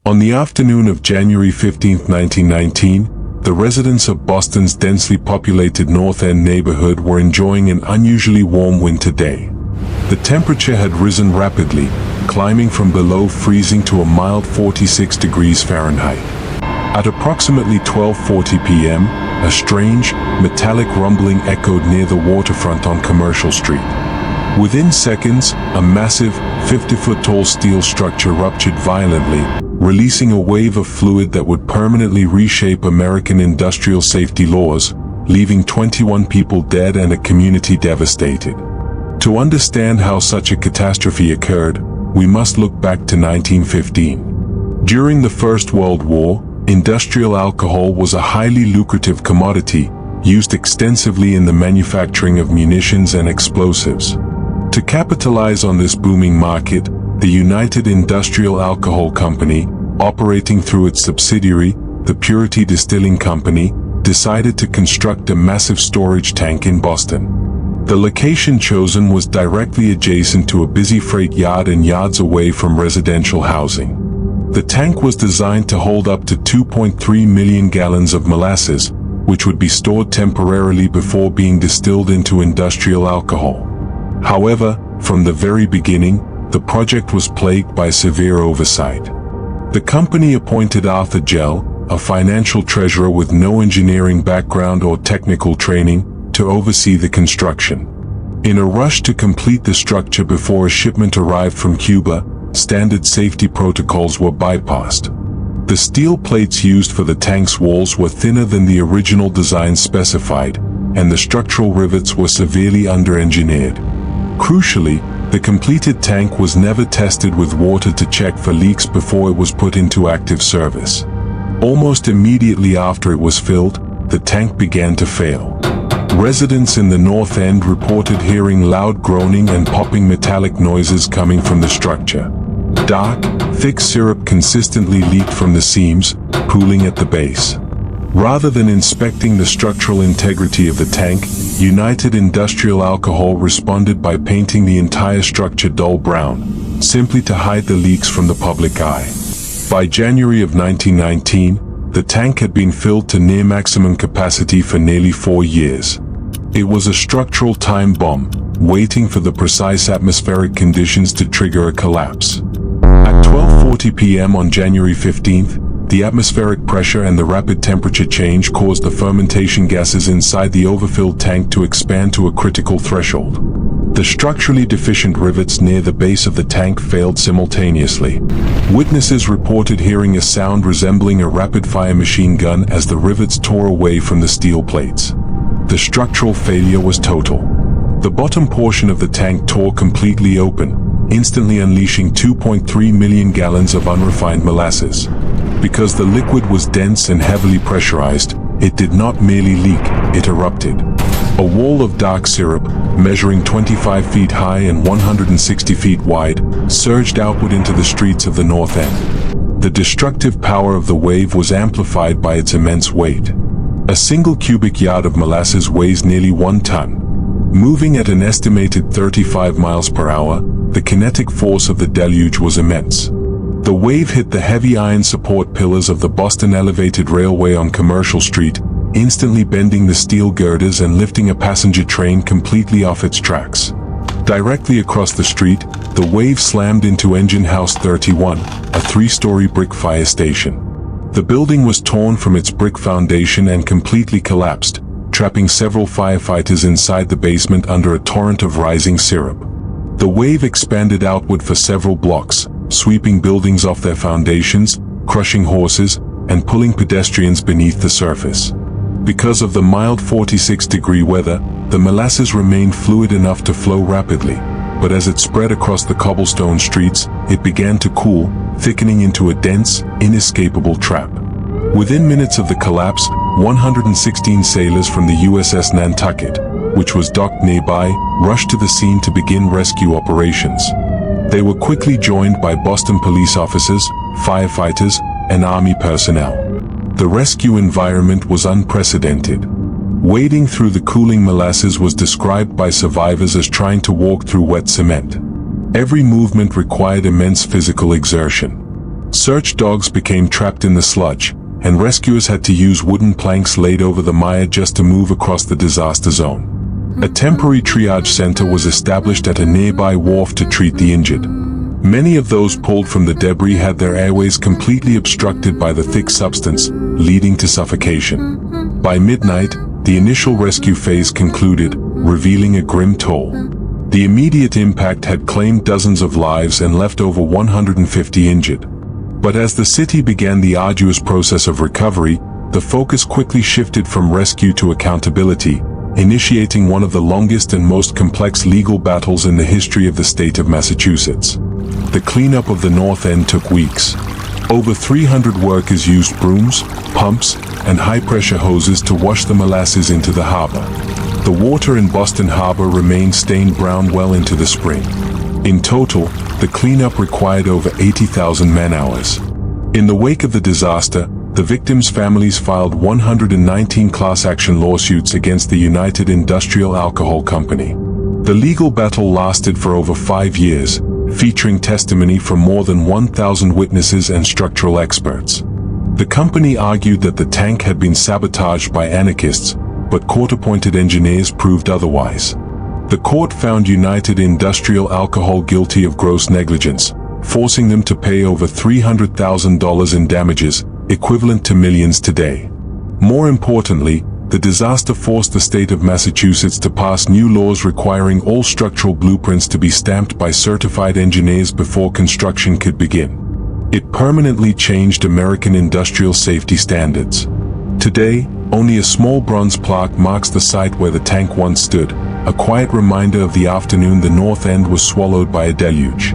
On the afternoon of January 15, 1919, the residents of Boston's densely populated North End neighborhood were enjoying an unusually warm winter day. The temperature had risen rapidly, climbing from below freezing to a mild 46 degrees Fahrenheit. At approximately 12:40 p.m., a strange, metallic rumbling echoed near the waterfront on Commercial Street. Within seconds, a massive, 50-foot-tall steel structure ruptured violently, releasing a wave of fluid that would permanently reshape American industrial safety laws, leaving 21 people dead and a community devastated. To understand how such a catastrophe occurred, we must look back to 1915. During the First World War, industrial alcohol was a highly lucrative commodity, used extensively in the manufacturing of munitions and explosives. To capitalize on this booming market, the United Industrial Alcohol Company, operating through its subsidiary, the Purity Distilling Company, decided to construct a massive storage tank in Boston. The location chosen was directly adjacent to a busy freight yard and yards away from residential housing. The tank was designed to hold up to 2.3 million gallons of molasses, which would be stored temporarily before being distilled into industrial alcohol. However, from the very beginning, the project was plagued by severe oversight. The company appointed Arthur Gell, a financial treasurer with no engineering background or technical training, to oversee the construction. In a rush to complete the structure before a shipment arrived from Cuba, standard safety protocols were bypassed. The steel plates used for the tank's walls were thinner than the original design specified, and the structural rivets were severely under-engineered. Crucially, the completed tank was never tested with water to check for leaks before it was put into active service. Almost immediately after it was filled, the tank began to fail. Residents in the North End reported hearing loud groaning and popping metallic noises coming from the structure. Dark, thick syrup consistently leaked from the seams, pooling at the base. Rather than inspecting the structural integrity of the tank, United Industrial Alcohol responded by painting the entire structure dull brown, simply to hide the leaks from the public eye. By January of 1919, the tank had been filled to near maximum capacity for nearly 4 years. It was a structural time bomb, waiting for the precise atmospheric conditions to trigger a collapse. At 12:40 p.m. on January 15th, the atmospheric pressure and the rapid temperature change caused the fermentation gases inside the overfilled tank to expand to a critical threshold. The structurally deficient rivets near the base of the tank failed simultaneously. Witnesses reported hearing a sound resembling a rapid-fire machine gun as the rivets tore away from the steel plates. The structural failure was total. The bottom portion of the tank tore completely open, instantly unleashing 2.3 million gallons of unrefined molasses. Because the liquid was dense and heavily pressurized, it did not merely leak, it erupted. A wall of dark syrup, measuring 25 feet high and 160 feet wide, surged outward into the streets of the North End. The destructive power of the wave was amplified by its immense weight. A single cubic yard of molasses weighs nearly 1 ton. Moving at an estimated 35 miles per hour, the kinetic force of the deluge was immense. The wave hit the heavy iron support pillars of the Boston Elevated Railway on Commercial Street, instantly bending the steel girders and lifting a passenger train completely off its tracks. Directly across the street, the wave slammed into Engine House 31, a 3-story brick fire station. The building was torn from its brick foundation and completely collapsed, trapping several firefighters inside the basement under a torrent of rising syrup. The wave expanded outward for several blocks, sweeping buildings off their foundations, crushing horses, and pulling pedestrians beneath the surface. Because of the mild 46-degree weather, the molasses remained fluid enough to flow rapidly, but as it spread across the cobblestone streets, it began to cool, thickening into a dense, inescapable trap. Within minutes of the collapse, 116 sailors from the USS Nantucket, which was docked nearby, rushed to the scene to begin rescue operations. They were quickly joined by Boston police officers, firefighters, and Army personnel. The rescue environment was unprecedented. Wading through the cooling molasses was described by survivors as trying to walk through wet cement. Every movement required immense physical exertion. Search dogs became trapped in the sludge, and rescuers had to use wooden planks laid over the mire just to move across the disaster zone. A temporary triage center was established at a nearby wharf to treat the injured. Many of those pulled from the debris had their airways completely obstructed by the thick substance, leading to suffocation. By midnight, the initial rescue phase concluded, revealing a grim toll. The immediate impact had claimed dozens of lives and left over 150 injured. But as the city began the arduous process of recovery, the focus quickly shifted from rescue to accountability, initiating one of the longest and most complex legal battles in the history of the state of Massachusetts. The cleanup of the North End took weeks. Over 300 workers used brooms, pumps, and high-pressure hoses to wash the molasses into the harbor. The water in Boston Harbor remained stained brown well into the spring. In total, the cleanup required over 80,000 man-hours. In the wake of the disaster, the victims' families filed 119 class action lawsuits against the United Industrial Alcohol Company. The legal battle lasted for over 5 years, featuring testimony from more than 1,000 witnesses and structural experts. The company argued that the tank had been sabotaged by anarchists, but court-appointed engineers proved otherwise. The court found United Industrial Alcohol guilty of gross negligence, forcing them to pay over $300,000 in damages, equivalent to millions today. More importantly, the disaster forced the state of Massachusetts to pass new laws requiring all structural blueprints to be stamped by certified engineers before construction could begin. It permanently changed American industrial safety standards. Today, only a small bronze plaque marks the site where the tank once stood, a quiet reminder of the afternoon the North End was swallowed by a deluge.